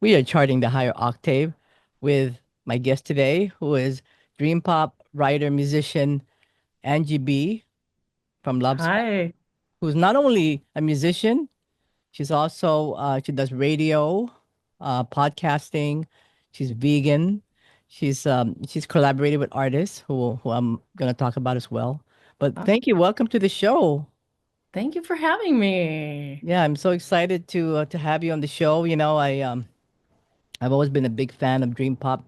We are charting the higher octave with my guest today, who is dream pop writer, musician Angie B from Love Spot, Hi. who's not only a musician, she's also she does radio, podcasting. She's vegan. She's collaborated with artists who I'm gonna talk about as well. But Awesome. thank you. Welcome to the show. Thank you for having me. Yeah, I'm so excited to have you on the show. I've always been a big fan of dream pop,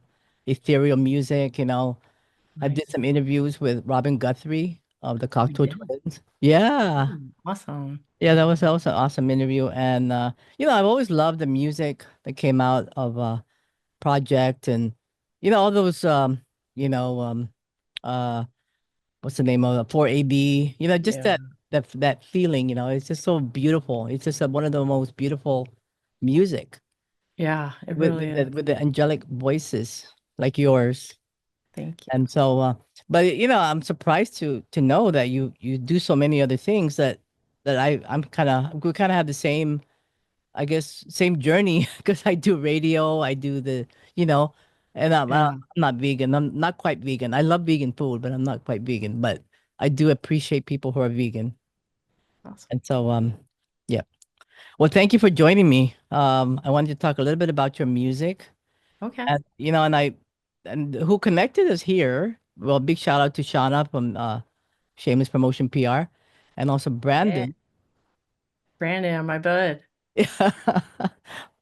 ethereal music. I did Nice. some interviews with Robin Guthrie of the You Cocteau did. Twins. Yeah. Awesome. Yeah, that was an awesome interview. And I've always loved the music that came out of Project and all those you know, uh what's the name of it? 4AD, just Yeah. that feeling, it's just so beautiful. It's just one of the most beautiful music Yeah, it with really with is. the angelic voices like yours. Thank you. And so, but I'm surprised to know that you do so many other things that we kind of have the same, I guess, same journey because I do radio, I do you know, and I'm Yeah. not vegan. I'm not quite vegan. I love vegan food, but I'm not quite vegan. But I do appreciate people who are vegan. Awesome. And so, yeah. Well, thank you for joining me. I wanted to talk a little bit about your music. Okay. And who connected us here. Well, big shout out to Shauna from Shameless Promotion PR, and also Yeah. Brandon Brandon, my bud.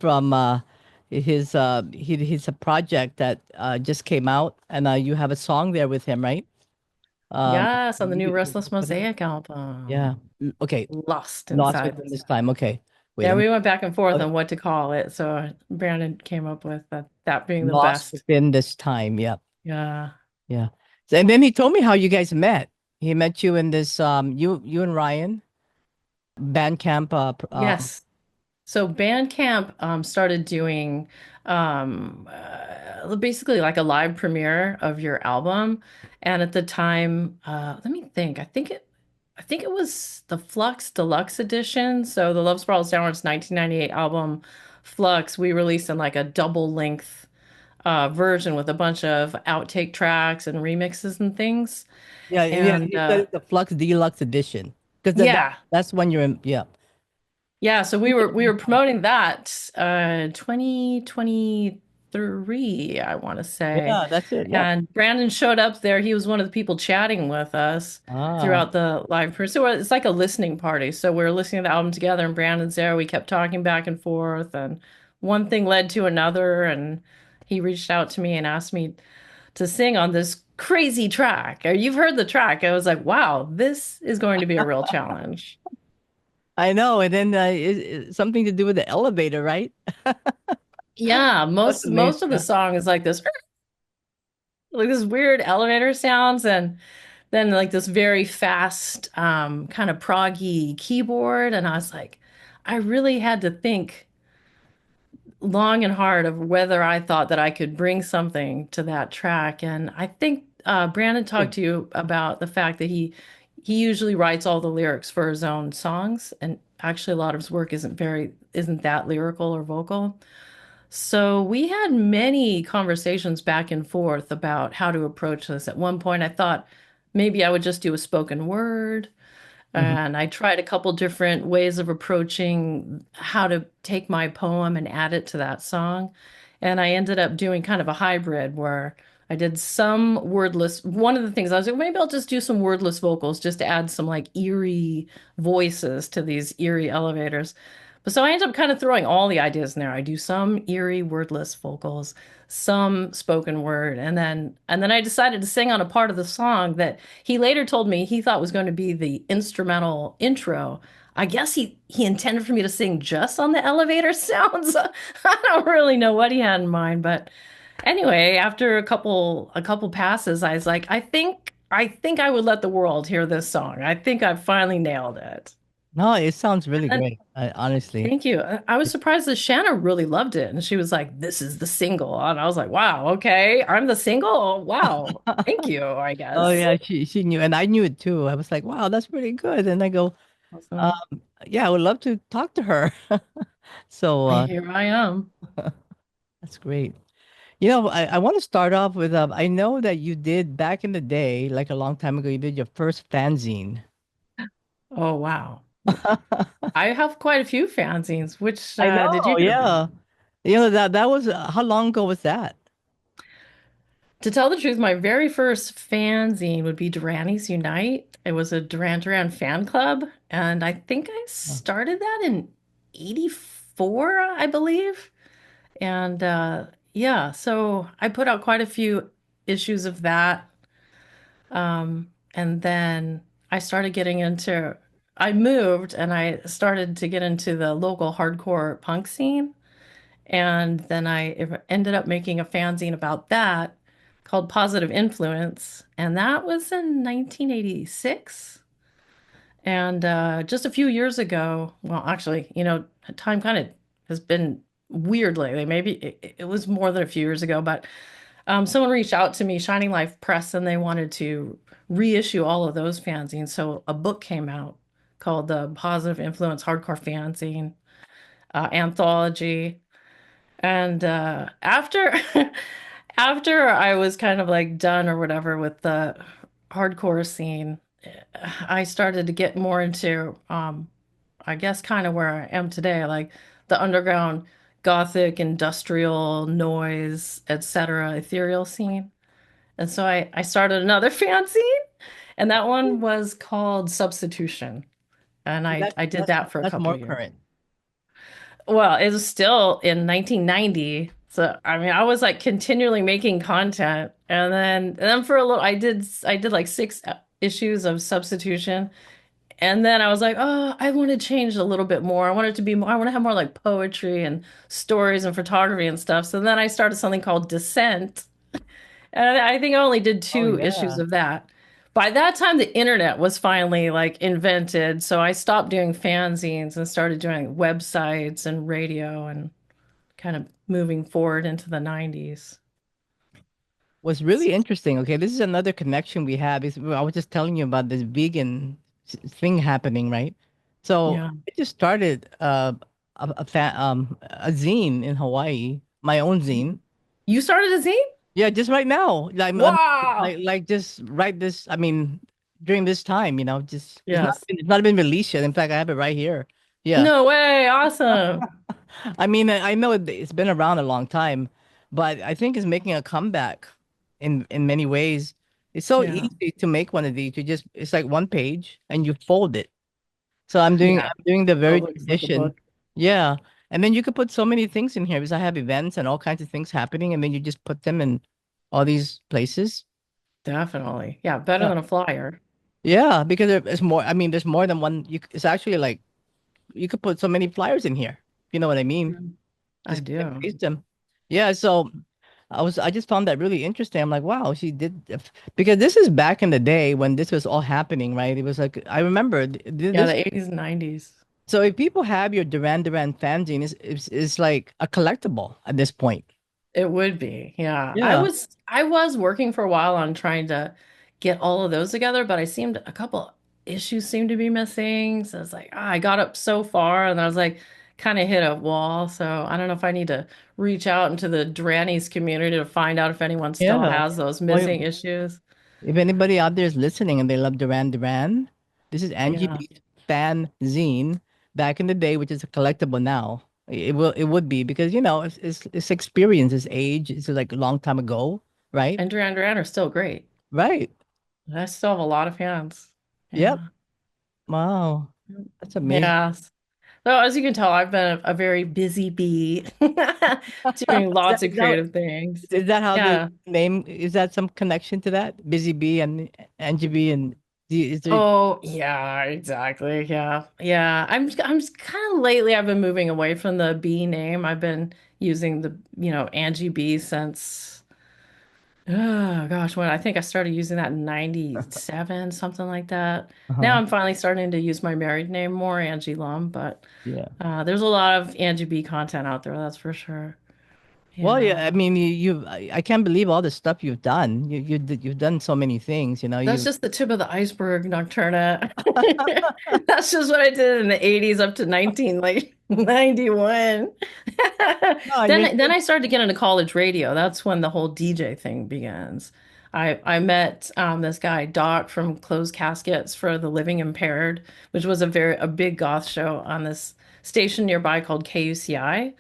from his a project that just came out, and you have a song there with him, right? Yes, on the new You Restless work with him? Mosaic Yeah. album. Okay. Lost Lost inside within the this sound. time. Okay. Wait. Yeah, Let me. we went back and forth Okay. on what to call it. So Brandon came up with that being the Lost best. within this time. Yeah. Yeah. Yeah. And then he told me how you guys met. He met you in this you and Ryan band camp Yes. So Bandcamp started doing basically like a live premiere of your album, and at the time, let me think. I think it was the Flux Deluxe Edition. So the Love Spirals Downwards 1998 album, Flux, we released in like a double length version with a bunch of outtake tracks and remixes and things. Yeah, yeah. And He said it's the Flux Deluxe Edition because yeah, that's when you're in. Yeah. Yeah, so we were promoting that 2023, I want to say. Yeah, that's it. Yep. And Brandon showed up there. He was one of the people chatting with us Ah, throughout the live period. So it's like a listening party. So we are listening to the album together and Brandon's there. We kept talking back and forth and one thing led to another and he reached out to me and asked me to sing on this crazy track. You've heard the track. I was like, wow, this is going to be a real challenge. I know. And then something to do with the elevator, right? Yeah, What's most the name? most of the song is like this, like this weird elevator sounds, and then like this very fast, kind of proggy keyboard. And I was like, I really had to think long and hard of whether I thought that I could bring something to that track. And I think Brandon talked to you about the fact that he usually writes all the lyrics for his own songs, and actually a lot of his work isn't that lyrical or vocal. So we had many conversations back and forth about how to approach this. At one point, I thought maybe I would just do a spoken word. Mhm. And I tried a couple different ways of approaching how to take my poem and add it to that song. And I ended up doing kind of a hybrid where I did some wordless. One of the things I was like, maybe I'll just do some wordless vocals just to add some like eerie voices to these eerie elevators. But so I ended up kind of throwing all the ideas in there. I do some eerie wordless vocals, some spoken word, and then I decided to sing on a part of the song that he later told me he thought was going to be the instrumental intro. I guess he intended for me to sing just on the elevator sounds. I don't really know what he had in mind, but anyway, after a couple passes, I was like, I think I would let the world hear this song. I think I finally nailed it. No, it sounds really And great. Honestly. thank you. I was surprised that Shanna really loved it, and she was like, "This is the single," and I was like, "Wow, okay, I'm the single. Wow, thank you, I Oh guess." yeah, she knew, and I knew it too. I was like, wow, that's pretty good. And I go, Awesome. yeah, I would love to talk to her. So Here I am. That's great. I want to start off with I know that you did back in the day, like a long time ago, you did your first fanzine. Oh, wow. I have quite a few fanzines. Which I did you know, hear about? yeah. That was how long ago was that? To tell the truth, my very first fanzine would be Durani's Unite. It was a Duran Duran fan club, and I think I Uh, started that in '84, I believe. And yeah, so I put out quite a few issues of that. And then I started getting into, I moved and I started to get into the local hardcore punk scene. And then ended up making a fanzine about that called Positive Influence. And that was in 1986. And just a few years ago, well, actually, time kind of has been weird lately. Maybe it was more than a few years ago, but someone reached out to me, Shining Life Press, and they wanted to reissue all of those fanzines. So a book came out called the Positive Influence Hardcore Fanzine Anthology. And after after I was kind of like done or whatever with the hardcore scene, I started to get more into I guess kind of where I am today, like the underground gothic, industrial noise, etc., ethereal scene. And so I started another fanzine, and that one was called Substitution. And That's I did that's that for a that's couple more of years. current. Well, it was still in 1990. So I mean, I was like continually making content, and then for a little, I did like six issues of Substitution, and then I was like, oh, I want to change a little bit more. I want it to be more. I want to have more like poetry and stories and photography and stuff. So then I started something called Descent, and I think I only did Oh two issues yeah. of that. By that time, the internet was finally like invented, so I stopped doing fanzines and started doing websites and radio and kind of moving forward into the 90s. What's really interesting, okay, this is another connection we have. Is I was just telling you about this vegan thing happening, right? So Yeah. I just started a zine in Hawaii, my own zine. You started a zine? Yeah, just right now. I'm Wow. like just right this. I mean, during this time, just Yes. it's not been released yet. In fact, I have it right here. Yeah. No way. Awesome. I mean, I know it's been around a long time, but I think it's making a comeback in many ways. It's so Yeah. easy to make one of these. It's like one page and you fold it. So Yeah. I'm doing the Oh, very it looks like a tradition. book. Yeah. And then you could put so many things in here because I have events and all kinds of things happening, and then you just put them in all these places. Definitely. Yeah. Better Yeah. than a flyer. Yeah, because there's more. I mean, there's more than one. It's actually like you could put so many flyers in here. You know what I mean? Mm. I Just do. paste them. Yeah, so I just found that really interesting. I'm like, wow, she did because this is back in the day when this was all happening, right? It was like I remember Yeah, this. the 80s and 90s. So if people have your Duran Duran fanzine, is like a collectible at this point. It would be. Yeah. Yeah. I was working for a while on trying to get all of those together, but I seemed a couple issues seemed to be missing. So it's like, I got up so far and I was like kind of hit a wall. So I don't know if I need to reach out into the Drannies community to find out if anyone still Yeah. has those missing Well, issues. if anybody out there is listening and they love Duran Duran, this is Angie Yeah. Bee's fan zine back in the day, which is a collectible now. It would be because it's experience, it's age, it's like a long time ago, right? And Duran Duran are still great. Right. I still have a lot of fans. Yep. Yeah. Wow. That's amazing. Yeah. So as you can tell, I've been a very busy bee doing Is that, lots of is that creative things. is that how the Yeah. name is that some connection to that? Busy Bee and Angie Bee and is there Oh, yeah, exactly. Yeah. Yeah. I'm just kind of lately I've been moving away from the bee name. I've been using the, Angie Bee since oh gosh, when I think I started using that in 97, something like that. Now uh-huh. I'm finally starting to use my married name more, Angie Lum, but Yeah. there's a lot of Angie Bee content out there, that's for sure. Well, yeah, Yeah. I mean, I can't believe all the stuff you've done. You've done so many things, That's you just the tip of the iceberg, Nocturna. That's just what I did in the 80s up to 19 late. 91. No, you're Then I started to get into college radio. That's when the whole DJ thing begins. I met this guy Doc from Closed Caskets for the Living Impaired, which was a big goth show on this station nearby called KUCI.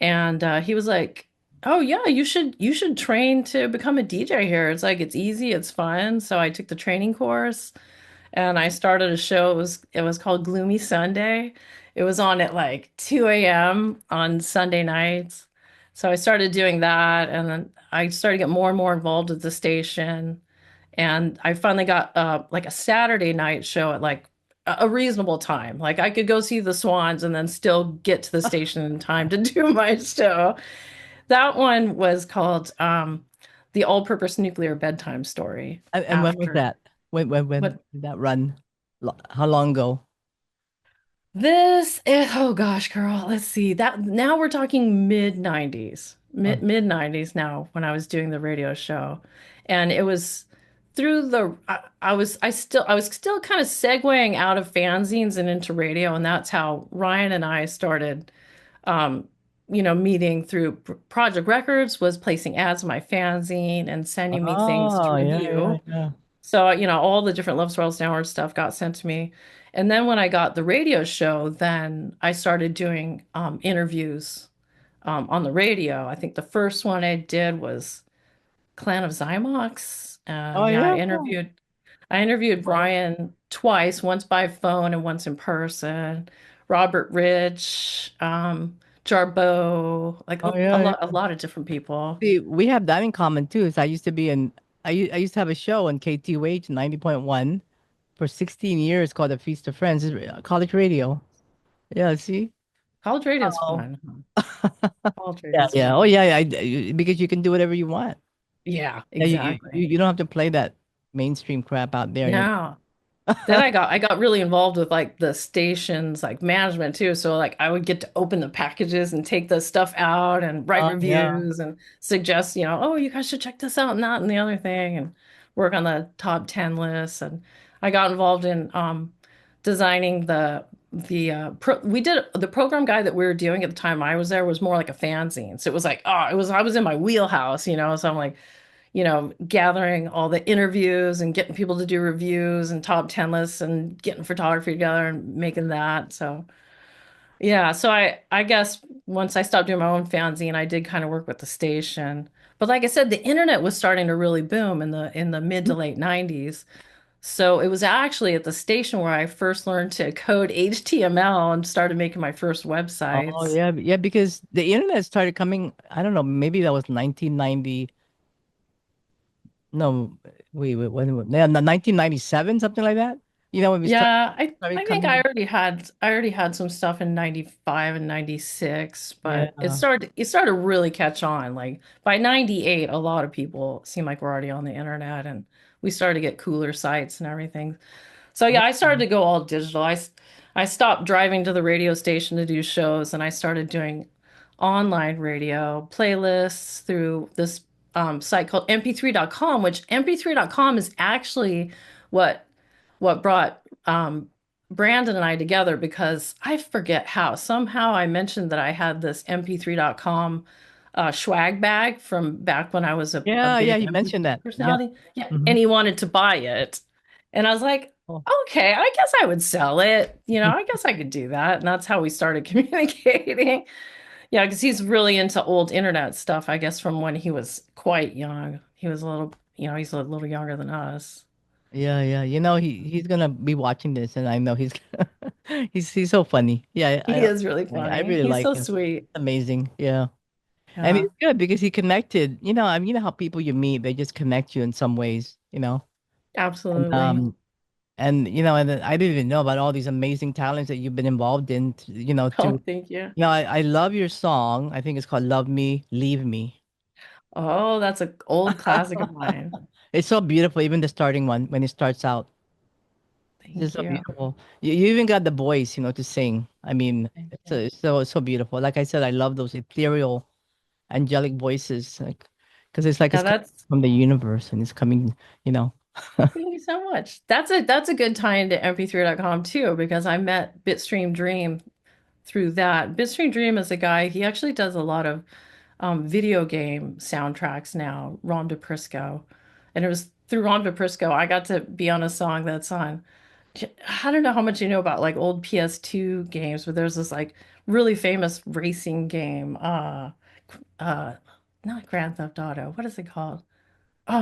And he was like, "Oh yeah, you should train to become a DJ here. It's like it's easy, it's fun." So I took the training course and I started a show. It was called Gloomy Sunday. It was on at like 2 a.m. on Sunday nights. So I started doing that, and then I started to get more and more involved with the station. And I finally got like a Saturday night show at like a reasonable time. Like I could go see the Swans and then still get to the station in time to do my show. That one was called The All-Purpose Nuclear Bedtime Story. and when was After that? When what did that run? How long ago? oh gosh, girl, let's see. That now we're talking mid 90s. Oh, Mid 90s now when I was doing the radio show. And it was through the I was still kind of segueing out of fanzines and into radio, and that's how Ryan and I started um meeting through Project Records, was placing ads in my fanzine and sending me things to oh, yeah, yeah, review. yeah. So, all the different Love Swirls Downward stuff got sent to me. And then when I got the radio show, then I started doing interviews on the radio. I think the first one I did was Clan of Zymox. Oh, Yeah, I yeah. interviewed Brian twice, once by phone and once in person. Robert Rich, Jarbo, like Oh, a yeah, lot, a yeah. lot of different people. See, we have that in common too. So I used to be in, I used to have a show on KTUH 90.1 for 16 years called The Feast of Friends. It's college radio. Yeah, see? College radio is Oh. fun. College radio Yeah, is yeah. Oh, fun. yeah, yeah. Because you can do whatever you want. Yeah, Yeah, exactly. you don't have to play that mainstream crap out there. No. Then I got really involved with like the stations like management too. So like I would get to open the packages and take the stuff out and write Oh, yeah. reviews and suggest, oh, you guys should check this out and that and the other thing, and work on the top 10 lists. And I got involved in designing we did the program guide that we were doing at the time I was there was more like a fanzine. So it was like, oh, I was in my wheelhouse. So I'm like, gathering all the interviews and getting people to do reviews and top 10 lists and getting photography together and making that. So, yeah, so I guess once I stopped doing my own fanzine, I did kind of work with the station. But like I said, the internet was starting to really boom in the mid to late 90s. So it was actually at the station where I first learned to code HTML and started making my first Oh, websites. yeah. Yeah, because the internet started coming, I don't know, maybe that was 1990. No, yeah, 1997, something like that. When we Yeah, I started think coming. I already had some stuff in 95 and 96, but it Yeah. started it started to really catch on. Like by 98, a lot of people seem like we're already on the internet, and we started to get cooler sites and everything. So yeah, I started to go all digital. I stopped driving to the radio station to do shows, and I started doing online radio playlists through this site called mp3.com, which mp3.com is actually what brought Brandon and I together, because I forget how. Somehow I mentioned that I had this mp3.com swag bag from back when I was a Yeah, yeah, big you mentioned MP3 that. Yeah. personality. Yeah. Hmm. And he wanted to buy it. And I was like, Oh. okay, I guess I would sell it. I guess I could do that. And that's how we started communicating. Yeah, because he's really into old internet stuff, I guess, from when he was quite young. He was a little, he's a little younger than us. Yeah, yeah. He's gonna be watching this, and I know he's he's so funny. Yeah, He is really I funny. really He's like so him. sweet. Amazing. Yeah. And Yeah, it's good because he connected. You know how people you meet, they just connect you in some ways. And absolutely. and then I didn't even know about all these amazing talents that you've been involved in. Oh, thank you. I love your song. I think it's called "Love Me, Leave Me." Oh, that's an old classic of mine. It's so beautiful, even the starting one when it starts out. It's just Thank so you. beautiful. You even got the voice, to sing. I mean, Thank you. it's so beautiful. Like I said, I love those ethereal, angelic voices, like because it's like Yeah, it's coming that's from the universe and it's coming, you know. thank you so much. That's a good tie into mp3.com too, because I met Bitstream Dream through that. Bitstream Dream is a guy, he actually does a lot of video game soundtracks now, Ron DePrisco. And it was through Ron DePrisco I got to be on a song that's on. I don't know how much you know about like old PS2 games, but there's this like really famous racing game. Uh, not Grand Theft Auto. What is it called? Oh,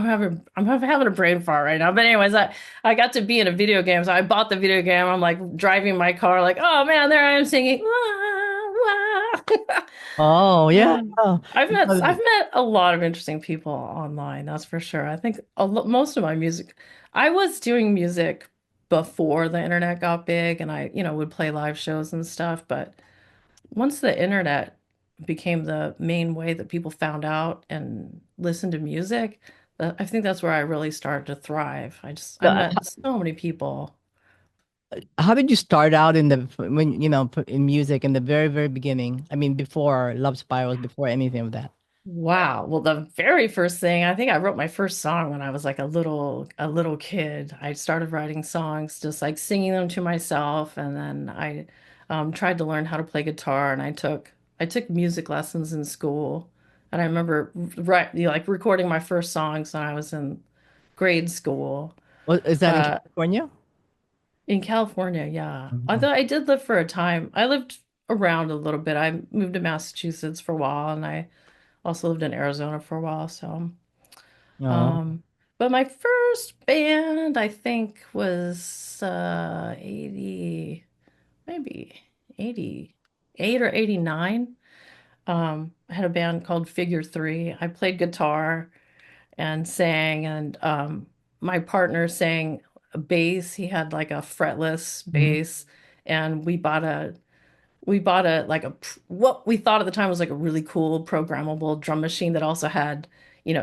I'm having a brain fart right now. But anyways, I got to be in a video game, so I bought the video game. I'm like driving my car, like, oh man, there I am singing. Wah, wah. Oh, yeah. Yeah. Oh, I've met a lot of interesting people online, that's for sure. I think most of my music, I was doing music before the internet got big, and I, would play live shows and stuff. But once the internet became the main way that people found out and listened to music, I think that's where I really started to thrive. I uh, met so many people. how did you start out in the when in music in the very very beginning? I mean, before Love Spirals, before anything of that. Wow. Well, the very first thing, I think I wrote my first song when I was like a little kid. I started writing songs, just like singing them to myself, and then I tried to learn how to play guitar, and I took music lessons in school. And I remember like recording my first songs when I was in grade school. Well, is that in Uh, California? in California, yeah. Mhm. Although I did live for a time. I lived around a little bit. I moved to Massachusetts for a while, and I also lived in Arizona for a while, so Oh, um but my first band I think was 80, maybe 88 or 89. I had a band called Figure 3. I played guitar and sang, and my partner sang a bass. He had like a fretless mhm. bass, and we bought a like what we thought at the time was like a really cool programmable drum machine that also had,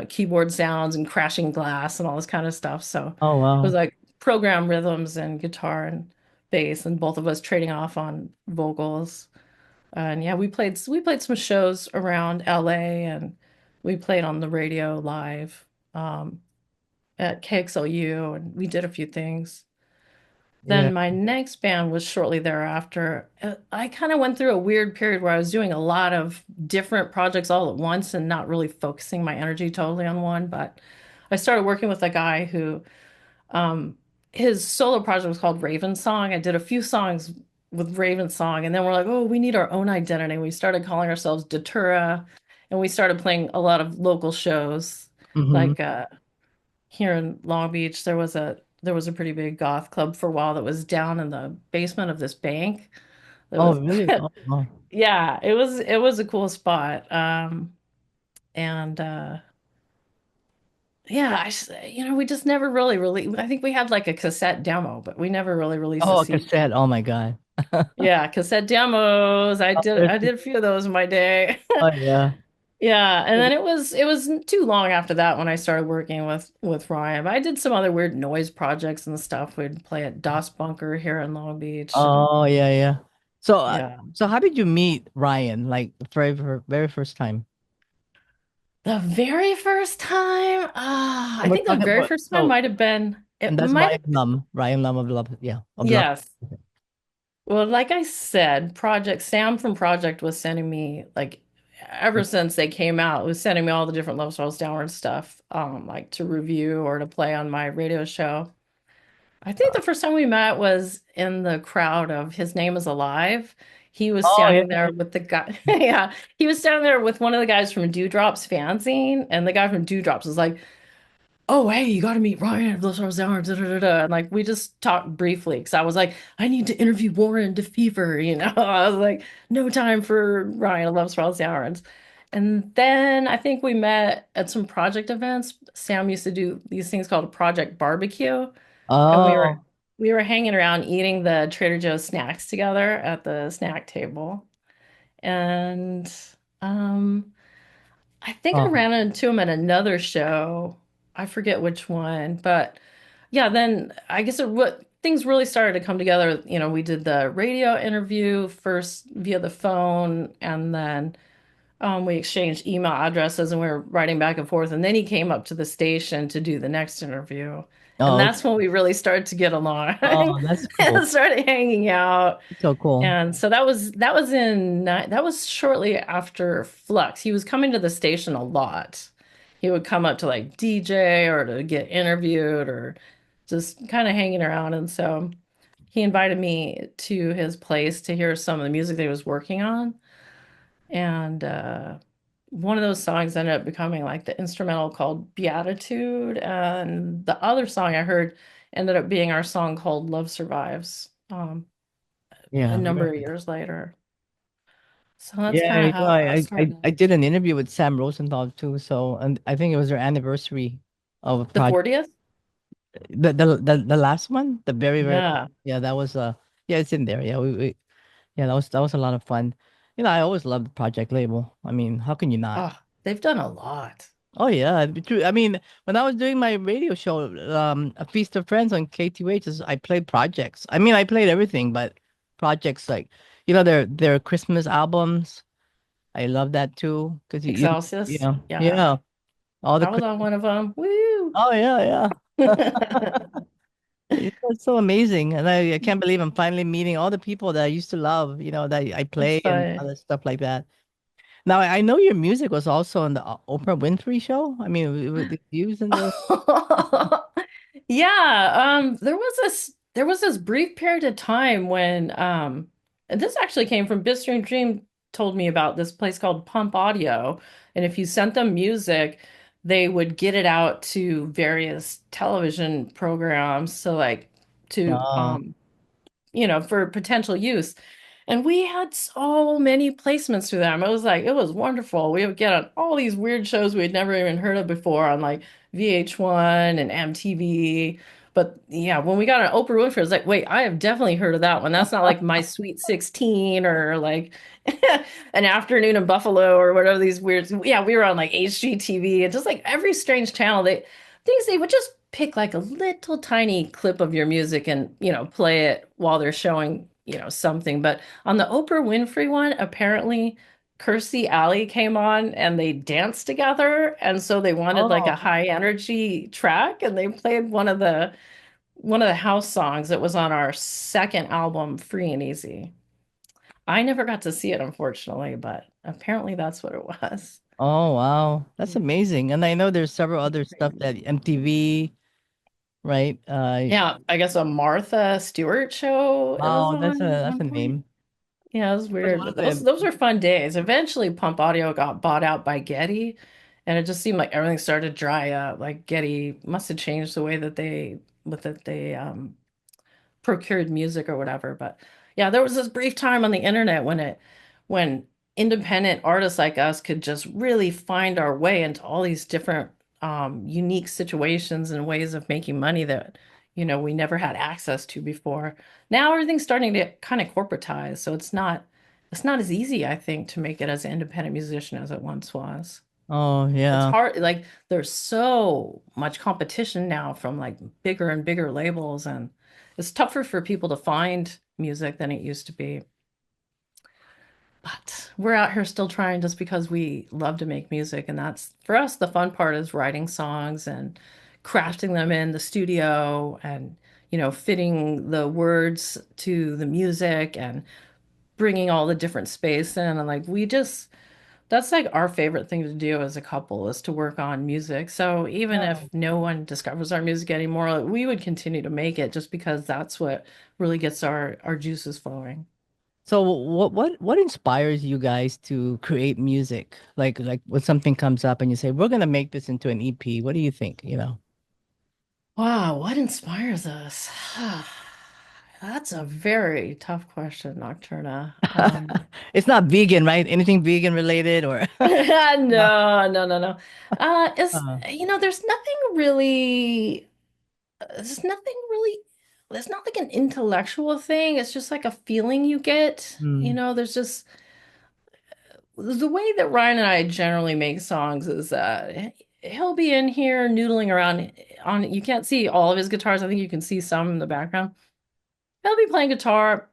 keyboard sounds and crashing glass and all this kind of stuff. So Oh, it was wow. like program rhythms and guitar and bass, and both of us trading off on vocals. And yeah, we played some shows around LA, and we played on the radio live at KXLU, and we did a few things. Yeah. Then my next band was shortly thereafter. I kind of went through a weird period where I was doing a lot of different projects all at once and not really focusing my energy totally on one. But I started working with a guy who, um, his solo project was called Raven Song. I did a few songs with Raven Song, and then we're like, oh, we need our own identity. We started calling ourselves Datura, and we started playing a lot of local shows, Hmm. like here in Long Beach, there was a pretty big goth club for a while that was down in the basement of this bank. That Oh, was really? Oh, oh. yeah, it was a cool spot. And yeah, we just never really I think we had like a cassette demo, but we never really released a Oh, a CD. cassette. Oh my God. Yeah, cassette demos. I Oh, did there's- I did a few of those in my day. oh, yeah. Yeah, and then it was too long after that when I started working with Ryan. But I did some other weird noise projects and stuff. We'd play at DOS Bunker here in Long Beach, and Oh, yeah, yeah. So, yeah. so how did you meet Ryan? Like the very first time? The very first time, And I we're think the talking very about, first time so, might have been and it that's might have, Ryan Lum of Love. Yeah, of Love. yes. Well, like I said, Project Sam from Project was sending me like ever since they came out, was sending me all the different Love Spirals Downward stuff, like to review or to play on my radio show. I think the first time we met was in the crowd of His Name is Alive. He was Oh, yeah, standing there with the guy. Yeah, he was standing there with one of the guys from Dewdrop's fanzine, and the guy from Dewdrops was like, "Oh, hey, you got to meet Ryan of Los Hours." Da, da, da, da. And like we just talked briefly because I was like, I need to interview Warren DeFever. I was like, no time for Ryan of Los Hours. And then I think we met at some project events. Sam used to do these things called Project Barbecue, and we were Oh, we were hanging around eating the Trader Joe's snacks together at the snack table. And um I think I oh, ran into him at another show. I forget which one, but yeah, then I guess what things really started to come together. We did the radio interview first via the phone, and then we exchanged email addresses, and we were writing back and forth. And then he came up to the station to do the next interview. And Oh, that's when we really started to get along oh, that's and cool. started hanging out. So cool. And so that was shortly after Flux. He was coming to the station a lot. He would come up to like DJ or to get interviewed or just kind of hanging around. And so he invited me to his place to hear some of the music that he was working on. And one of those songs ended up becoming like the instrumental called Beatitude. And the other song I heard ended up being our song called Love Survives, Yeah, a number of right. years later. So that's Yeah, kind of how it got I started. did an interview with Sam Rosenthal too. So, and I think it was their anniversary of a The project. 40th? The last one, the very Yeah. yeah, that was yeah, it's in there. Yeah, we yeah, that was a lot of fun. You know, I always loved the Project Label. I mean, how can you not? Oh, they've done a lot. Oh yeah, it'd be true. I mean, when I was doing my radio show, A Feast of Friends on KTUH, I played projects. I mean, I played everything, but projects like, you know, their Christmas albums. I love that too, because Excelsis. Yeah. yeah, all the I was Christmas. on one of them. Woo! Oh yeah, yeah. It's so amazing, and I can't believe I'm finally meeting all the people that I used to love. You know, that I It's play and fun. other stuff like that. Now I know your music was also on the Oprah Winfrey show. I mean, with the views and the Yeah, there was this brief period of time when and this actually came from Bitstream Dream told me about this place called Pump Audio. And if you sent them music, they would get it out to various television programs. So like to oh for potential use. And we had so many placements through them. It was like, it was wonderful. We would get on all these weird shows we'd never even heard of before on like VH1 and MTV. But yeah, when we got on Oprah Winfrey, I was like, wait, I have definitely heard of that one. That's not like My Sweet 16 or like An Afternoon in Buffalo or whatever these weird. Yeah, we were on like HGTV and just like every strange channel. They would just pick like a little tiny clip of your music and, play it while they're showing, something. But on the Oprah Winfrey one, apparently Kirstie Alley came on and they danced together. And so they wanted like a oh high energy track and they played one of the house songs that was on our second album, Free and Easy. I never got to see it, unfortunately, but apparently that's what it was. oh wow, that's amazing. And I know there's several other stuff that MTV, right? Yeah, I guess a Martha Stewart show it was Wow, on at that's one a point. name. Yeah, it was What's weird, one but of the those were fun days. Eventually, Pump Audio got bought out by Getty, and it just seemed like everything started to dry up. Like Getty must have changed the way that they procured music or whatever. But yeah, there was this brief time on the internet when independent artists like us could just really find our way into all these different unique situations and ways of making money that we never had access to before. Now everything's starting to kind of corporatize, so it's not as easy, I think, to make it as an independent musician as it once was. oh It's yeah. hard, like there's so much competition now from like bigger and bigger labels, and it's tougher for people to find music than it used to be. But we're out here still trying just because we love to make music, and that's for us the fun part is writing songs and crafting them in the studio and fitting the words to the music and bringing all the different space in and like we just that's like our favorite thing to do as a couple is to work on music. So even if Oh. no one discovers our music anymore, like, we would continue to make it just because that's what really gets our juices flowing. So what inspires you guys to create music? Like when something comes up and you say, we're gonna make this into an EP. What do you think, you know? Wow, what inspires us? That's a very tough question, Nocturna. It's not vegan, right? Anything vegan related or no. No, no, no, no. It's Uh, there's nothing really. There's nothing really. It's not like an intellectual thing. It's just like a feeling you get. hmm. There's just the way that Ryan and I generally make songs is he'll be in here noodling around on. You can't see all of his guitars. I think you can see some in the background. He'll be playing guitar,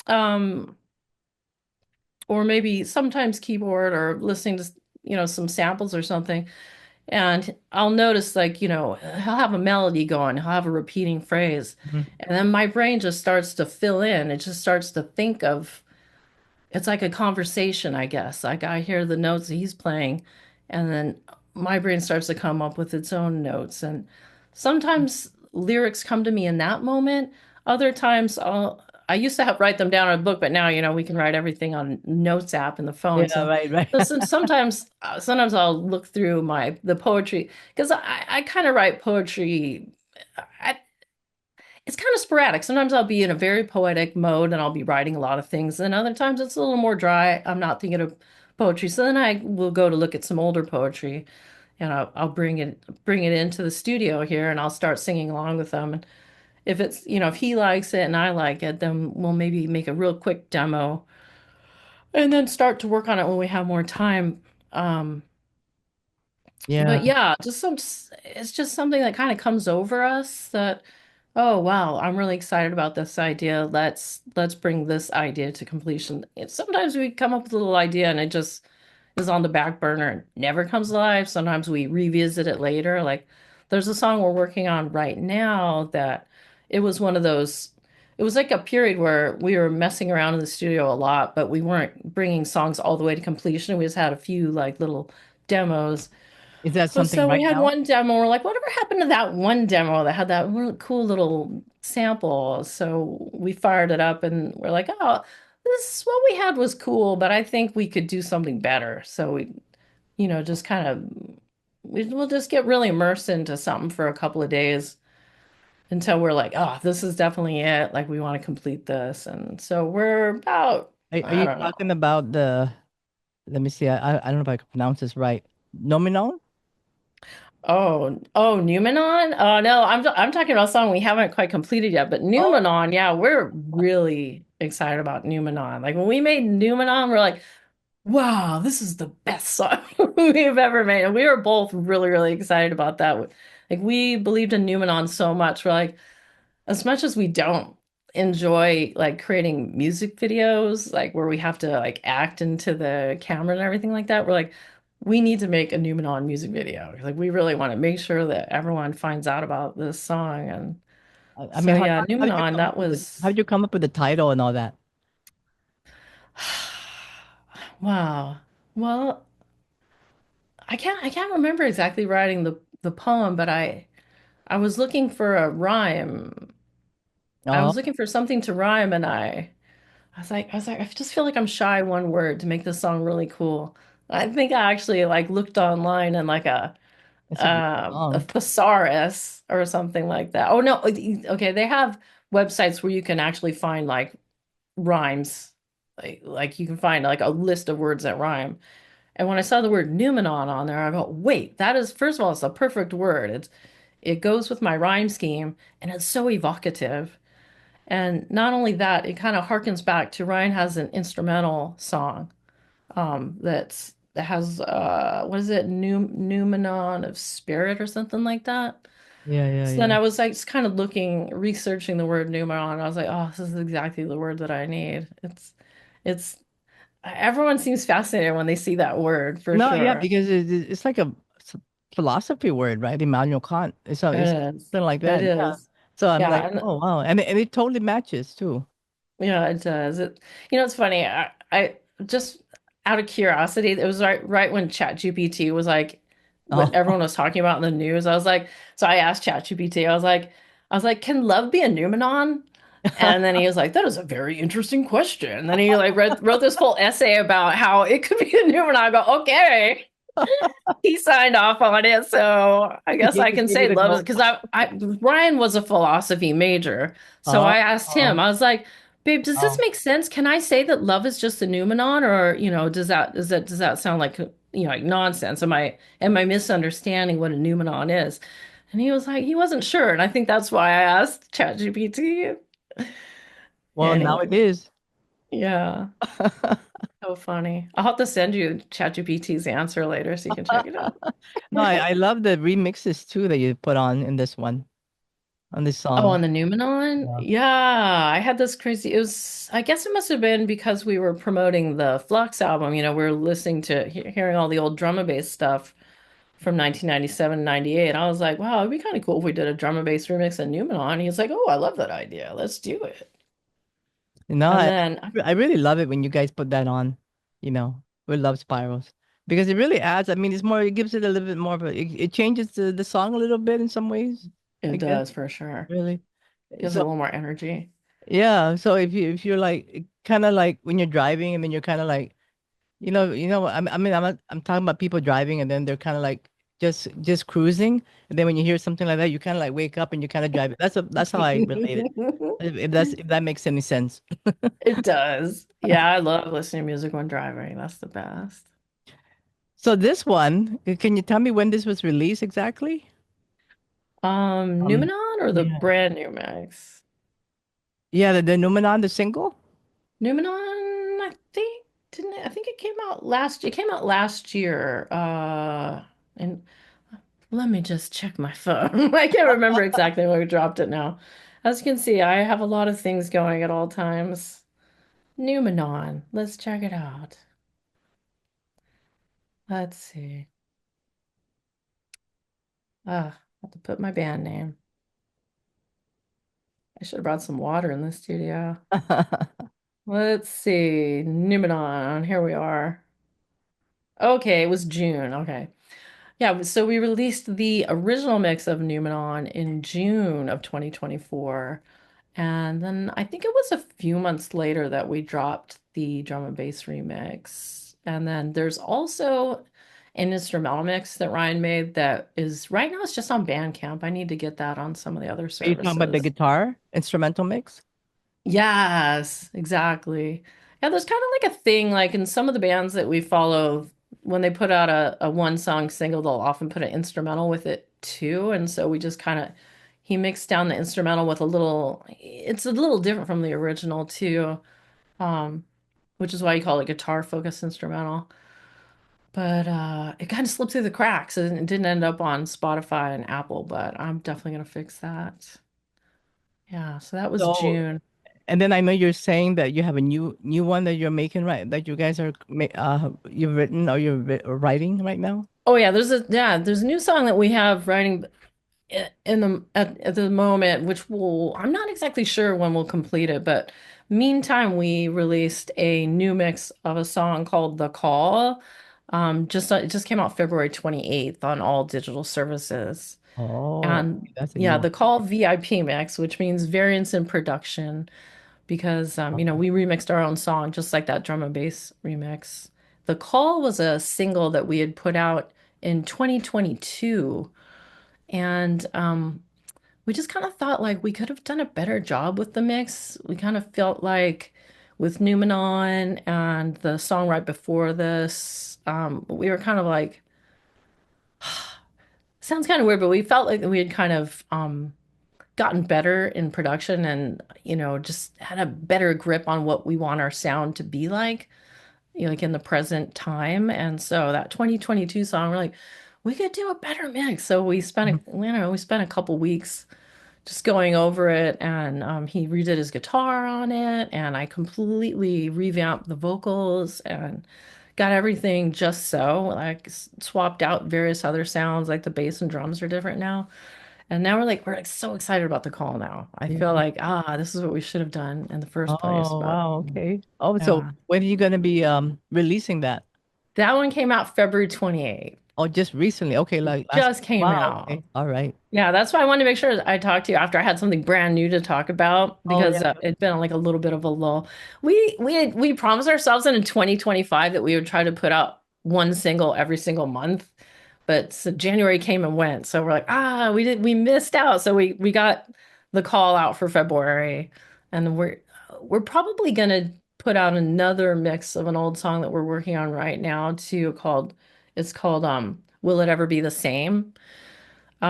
um, or maybe sometimes keyboard or listening to some samples or something. And I'll notice, like, he'll have a melody going, he'll have a repeating phrase. Mhm. And then my brain just starts to fill in. It just starts to think of, it's like a conversation, I guess. Like I hear the notes that he's playing, and then my brain starts to come up with its own notes. And sometimes lyrics come to me in that moment. Other times I used to have write them down in a book, but now, we can write everything on Notes app in the phone. Yeah, So, right, right. sometimes I'll look through the poetry because I kind of write poetry. I, it's kind of sporadic. Sometimes I'll be in a very poetic mode and I'll be writing a lot of things. And other times it's a little more dry. I'm not thinking of poetry. So then I will go to look at some older poetry and I'll bring it into the studio here and I'll start singing along with them. And if it's, if he likes it and I like it, then we'll maybe make a real quick demo and then start to work on it when we have more time. Um, Yeah. but yeah, it's just something that kind of comes over us that, oh wow, I'm really excited about this idea. Let's bring this idea to completion. Sometimes we come up with a little idea and it just is on the back burner and never comes alive. Sometimes we revisit it later. Like there's a song we're working on right now that it was one of those, it was like a period where we were messing around in the studio a lot, but we weren't bringing songs all the way to completion. We just had a few like little demos. Is that But something so we right had now? one demo. We're like, whatever happened to that one demo that had that really cool little sample? So we fired it up and we're like, oh, this what we had was cool, but I think we could do something better. So we, just kind of we'll just get really immersed into something for a couple of days until we're like, oh, this is definitely it. Like we want to complete this. And so we're about, Are I you don't know. talking about the, let me see, I don't know if I can pronounce this right. Nominal? Oh, Numenon? Oh no, I'm talking about a song we haven't quite completed yet, but Oh, Numenon, yeah, we're really excited about Numenon. Like when we made Numenon, we're like, wow, this is the best song we've ever made. And we were both really, really excited about that. Like we believed in Numenon so much. We're like, as much as we don't enjoy like creating music videos, like where we have to like act into the camera and everything like that, we're like, we need to make a Numenon music video. Like we really want to make sure that everyone finds out about this song. And I so mean, yeah, how did you Numenon, come up that with how was did you come up with the title and all that? wow. Well, I can't remember exactly writing the poem, but I was looking for a rhyme. I Oh, was looking for something to rhyme and I just feel like I'm shy one word to make this song really cool. I think I actually like looked online and like it's a great a song. thesaurus or something like that. Oh no, okay, they have websites where you can actually find like rhymes. Like you can find like a list of words that rhyme. And when I saw the word numenon on there, I go, wait, that is first of all, it's a perfect word. It goes with my rhyme scheme and it's so evocative. And not only that, it kind of harkens back to Ryan has an instrumental song that has what is it, Numenon of Spirit or something like that. Yeah, yeah, So then yeah. I was like just kind of researching the word Numenon. I was like, oh, this is exactly the word that I need. It's everyone seems fascinated when they see that word for No, yeah, sure. because it's like it's a philosophy word, right? Immanuel Kant. It's It is. something like It that. Yeah. is. So I'm Yeah, like, and oh wow, and it totally matches too. yeah, it does. It's funny. I just out of curiosity, it was right when ChatGPT was like what Oh, everyone was talking about in the news. I was like, so I asked ChatGPT, I was like, can love be a numenon? And then he was like, that is a very interesting question. And then he like wrote this whole essay about how it could be a numenon. I go, okay. He signed off on it, so I guess I he can gave you say the love is go. because Ryan was a philosophy major, so Oh, I asked him. oh, I was like, "Babe, does this oh. make sense? Can I say that love is just a noumenon, or does that sound like like nonsense? Am I misunderstanding what a noumenon is?" And he was like, he wasn't sure, and I think that's why I asked ChatGPT. Well, now it Anyway, is. yeah, so funny. I'll have to send you ChatGPT's answer later so you can check it out. No, I love the remixes too that you put on this one, on this Oh, song. on the Numenon? Yeah. Yeah, I had this crazy. I guess it must have been because we were promoting the Flux album. We were listening to, hearing all the old drum and bass stuff from 1997 98. I was like, wow, it'd be kind of cool if we did a drum and bass remix of Numenon. He's like, oh, I love that idea. Let's do it. No, And then, I really love it when you guys put that on, with Love Spirals. Because it really adds, I mean, it gives it a little bit more of it changes the song a little bit in some ways, I it guess, does for sure. really. Gives it a So, little more energy. yeah, so if you're like kind of like when you're driving and then you're kind of like, I mean, I'm talking about people driving and then they're kind of like just cruising, and then when you hear something like that, you kind of like wake up and you kind of drive. That's how I relate it. If that makes any sense. It does. Yeah, I love listening to music when driving. That's the best. So this one, can you tell me when this was released exactly? Numenon or the Yeah. brand new mix? Yeah, the Numenon, the single? Numenon, I think, didn't it? I think it came out last year. And let me just check my phone. I can't remember exactly when we dropped it now. As you can see, I have a lot of things going at all times. Numenon, let's check it out. Let's see. I have to put my band name. I should have brought some water in the studio. Let's see. Numenon, here we are. Okay, it was June. Okay. Yeah, so we released the original mix of Numenon in June of 2024. And then I think it was a few months later that we dropped the drum and bass remix. And then there's also an instrumental mix that Ryan made that is right now it's just on Bandcamp. I need to get that on some of the other Are you talking about the services. guitar instrumental mix? Yes, exactly. Yeah, there's kind of like a thing, like in some of the bands that we follow, when they put out a one song single, they'll often put an instrumental with it too. And so we just kind of, he mixed down the instrumental with it's a little different from the original too, um, which is why you call it guitar focused instrumental. But it kind of slipped through the cracks and it didn't end up on Spotify and Apple, but I'm definitely gonna fix that. Yeah, so that was So, June. and then I know you're saying that you have a new one that you're making, right? That you guys are you've written or or writing right now? Oh yeah, there's a new song that we have writing in at the moment, which I'm not exactly sure when we'll complete it, but meantime, we released a new mix of a song called The Call. It just came out February 28th on all digital services. Oh, And that's a new yeah, one. The Call VIP mix, which means variants in production, because Okay. we remixed our own song just like that drum and bass remix. The Call was a single that we had put out in 2022. And we just kind of thought like we could have done a better job with the mix. We kind of felt like with Numenon and the song right before this, we were kind of like, sounds kind of weird, but we felt like we had kind of gotten better in production and, just had a better grip on what we want our sound to be like, like in the present time. And so that 2022 song, we're like, we could do a better mix. So Mhm. we spent a couple weeks just going over it, and he redid his guitar on it, and I completely revamped the vocals and got everything just so, like swapped out various other sounds, like the bass and drums are different now. And now we're like so excited about the call now. I feel Yeah. like, this is what we should have done in the first place. Oh, But wow. Okay. Oh, so yeah, when are you gonna be releasing that? that one came out February 28th. Oh, just recently. Okay, like last. Just came Wow. out. Okay. All right. Yeah, that's why I wanted to make sure I talked to you after I had something brand new to talk about Oh because yeah. it'd been like a little bit of a lull. We promised ourselves in 2025 that we would try to put out one single every single month, but so January came and went. So we're like, we missed out. So we got the call out for February, and we're probably gonna put out another mix of an old song that we're working on right now too, called Will It Ever Be the Same?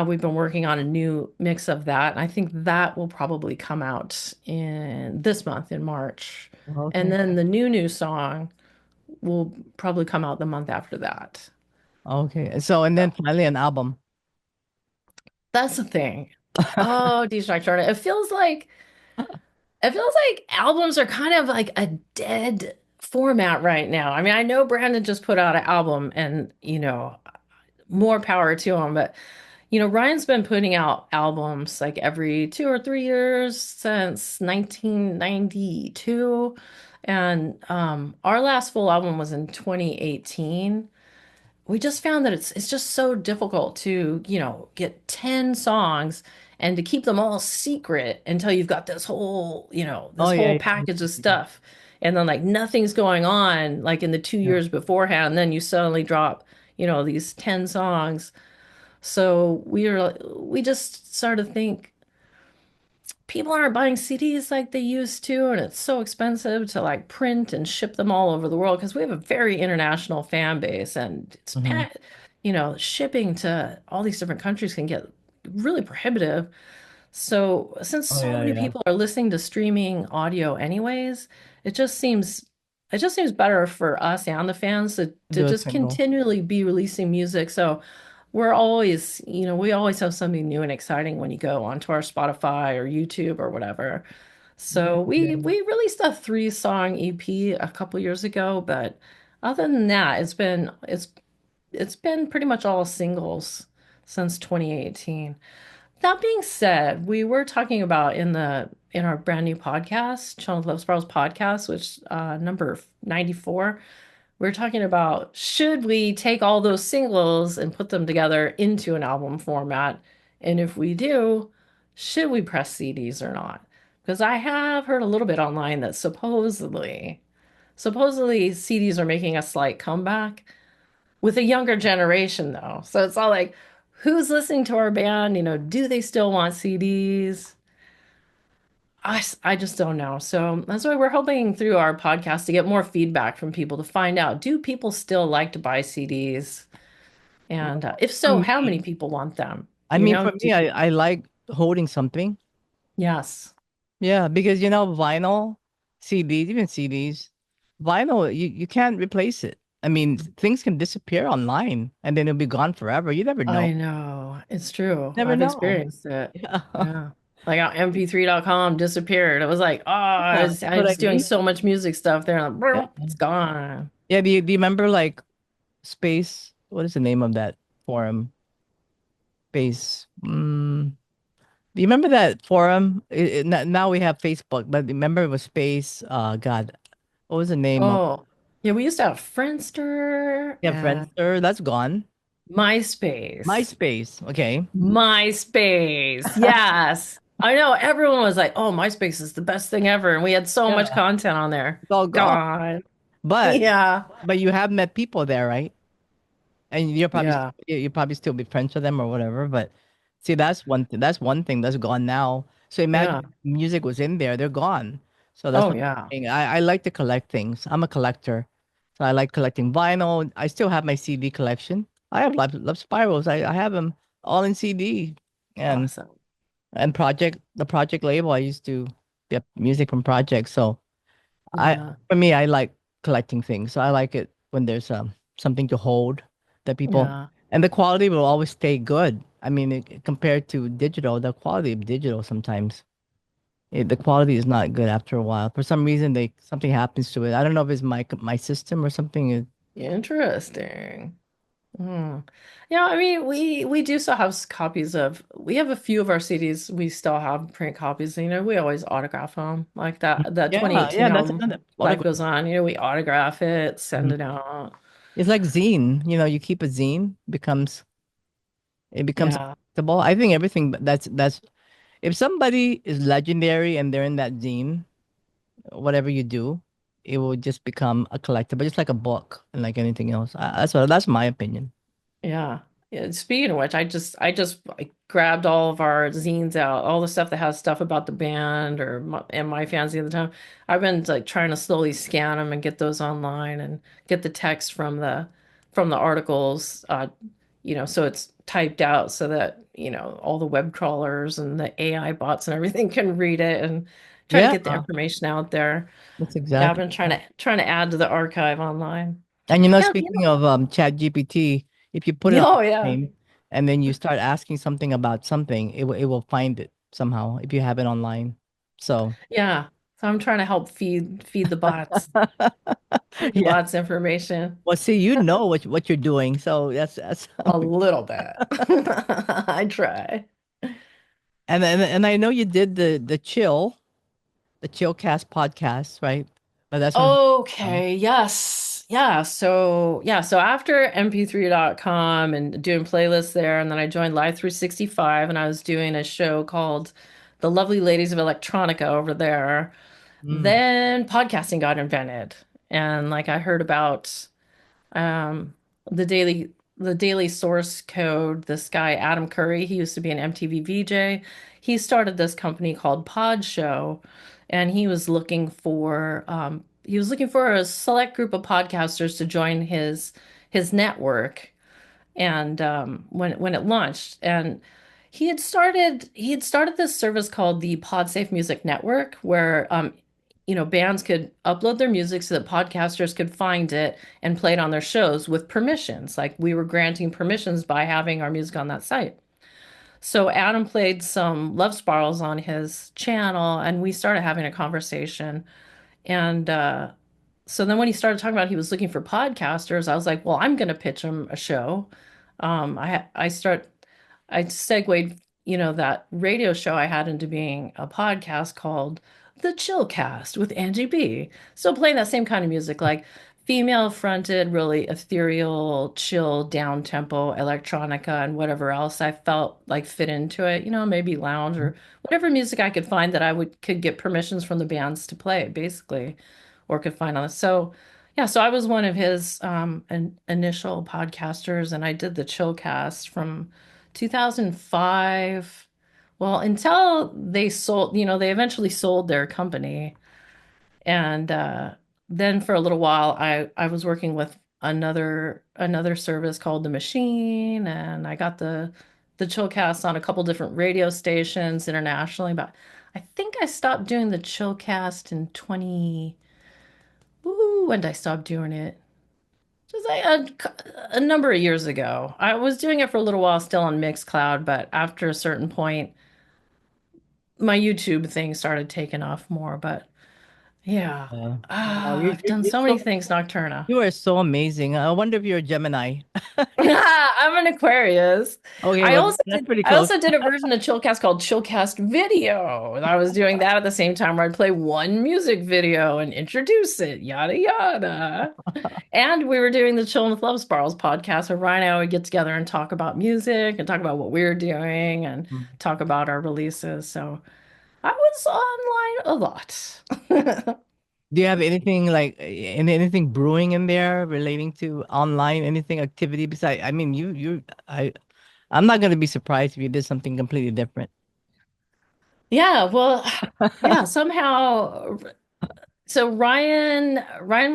We've been working on a new mix of that. And I think that will probably come out in this month in March. And Okay. then the new song will probably come out the month after that. Okay. So and then finally an album. That's the thing. Oh, Distract it feels like albums are kind of like a dead format right now. I mean, I know Brandon just put out an album and, more power to him. But Ryan's been putting out albums like every 2 or 3 years since 1992. And our last full album was in 2018. We just found that it's just so difficult to, get 10 songs and to keep them all secret until you've got this whole, Oh this yeah, whole yeah, package of stuff. And then like nothing's going on like in the two yeah. years beforehand. And then you suddenly drop, these 10 songs. So we just started to think people aren't buying CDs like they used to, and it's so expensive to like print and ship them all over the world because we have a very international fan base, and Hmm. shipping to all these different countries can get really prohibitive. So since Oh so yeah, many yeah. people are listening to streaming audio anyways, it just seems it just seems better for us and the fans to Do a just single. continually be releasing music. So we're always, we always have something new and exciting when you go onto our Spotify or YouTube or whatever. Yeah, So yeah. we released a 3-song EP a couple years ago, but other than that, it's been pretty much all singles since 2018. That being said, we were talking about in our brand new podcast, Sean Love Sparrow's podcast, which number 94. We're talking about should we take all those singles and put them together into an album format? And if we do, should we press CDs or not? Because I have heard a little bit online that supposedly CDs are making a slight comeback with a younger generation though. So it's all like, who's listening to our band? Do they still want CDs? I just don't know. So that's why we're hoping through our podcast to get more feedback from people to find out, do people still like to buy CDs? And Well, if for so, how many me, people want them? I You mean, know, for do, me, I like holding something. yes. Yeah, because vinyl, CDs, even CDs, vinyl, you can't replace it. I mean, things can disappear online and then it'll be gone forever. You never know. I know. It's true. Never I've know. experienced it. Yeah. Yeah. Like how mp3.com disappeared. It was like, oh, Yeah, that's I what I was doing mean. so much music stuff there. And Yeah. like, it's gone. Yeah, do you remember like Space? What is the name of that forum? Space. Do you remember that forum? Now we have Facebook, but remember it was Space. God, what was the name of? Oh, yeah. We used to have Friendster Yeah, and Friendster. That's gone. MySpace. MySpace. Okay. MySpace. Yes. I know everyone was like, "Oh, MySpace is the best thing ever." And we had so much Yeah, content on there. it's all gone. God. But Yeah. you have met people there, right? And Yeah. you probably still be friends with them or whatever. But see, that's one thing. That's one thing that's gone now. So imagine Yeah. if music was in there, they're gone. So that's Oh, what yeah. I'm saying. I like to collect things. I'm a collector, so I like collecting vinyl. I still have my CD collection. I have love spirals. I have them all in CD and Awesome. the project label. I used to get music from projects. So I Yeah. for me, I like collecting things. So I like it when there's something to hold that people Yeah. and the quality will always stay good. I mean, compared to digital, the quality of digital sometimes the quality is not good after a while. For some reason, they something happens to it. I don't know if it's my system or something. Interesting. Hmm. Yeah, I mean, we do still have copies of. We have a few of our CDs. We still have print copies. We always autograph them. Like that Yeah, 2018 yeah, that's album, another Life autograph. Goes On. We autograph it, send Mhm. it out. It's like zine. You keep a zine it becomes Yeah, acceptable. I think everything that's if somebody is legendary and they're in that zine, whatever you do, it will just become a collectible, just like a book and like anything else. That's my opinion. yeah. Yeah. Speaking of which, I just like, grabbed all of our zines out, all the stuff that has stuff about the band and my fans the other time. I've been like trying to slowly scan them and get those online and get the text from the articles, so it's typed out so that, all the web crawlers and the AI bots and everything can read it and try to Yeah, get the information out there. that's Yeah, I've exactly. been trying to add to the archive online. And Yeah, speaking of Chat GPT, if you put it oh yeah. online and then you start asking something about something, it will find it somehow if you have it online. So Yeah. So I'm trying to help feed the Yeah. bots information Well, see, you know what you're doing, so that's a little bit. I try. and I know you did the Chillcast podcast, right? But that's from Okay, yes. So after mp3.com and doing playlists there, and then I joined Live 365 and I was doing a show called The Lovely Ladies of Electronica over there. mm, Then podcasting got invented. And like I heard about um the daily source code, this guy Adam Curry, he used to be an MTV VJ. He started this company called Pod Show, and he was looking for a select group of podcasters to join his network. And when it launched, and he had started this service called the PodSafe Music Network, where bands could upload their music so that podcasters could find it and play it on their shows with permissions. Like we were granting permissions by having our music on that site. So Adam played some Love Spirals on his channel, and we started having a conversation. And so then when he started talking about he was looking for podcasters, I was like, well, I'm going to pitch him a show. I segued, that radio show I had into being a podcast called The Chillcast with Angie B. So playing that same kind of music, like female fronted, really ethereal, chill, down tempo, electronica, and whatever else I felt like fit into it, maybe lounge or whatever music I could find that could get permissions from the bands to play, basically, or could find on it. So yeah, so I was one of his initial podcasters, and I did the Chillcast from 2005. Well, until they eventually sold their company. And then for a little while, I was working with another service called The Machine, and I got the Chillcast on a couple different radio stations internationally. But I think I stopped doing the Chillcast in 20. Ooh, when did I stop doing it? Just like a number of years ago. I was doing it for a little while still on Mixcloud, but after a certain point, my YouTube thing started taking off more. But yeah, wow, I've done you're so many so things Nocturna. you are so amazing. I wonder if you're a Gemini. I'm an Aquarius. Okay, I well also that's did pretty I close. also did a version of Chillcast called Chillcast Video. And I was doing that at the same time where I'd play one music video and introduce it, yada yada. And we were doing the Chillin' with Love Sparrows podcast where Ryan and I would get together and talk about music and talk about what we were doing and Mm. talk about our releases. So I was online a lot. Do you have anything like anything brewing in there relating to online, anything activity besides? I mean, I'm not gonna be surprised if you did something completely different. Yeah, well, yeah, somehow. So Ryan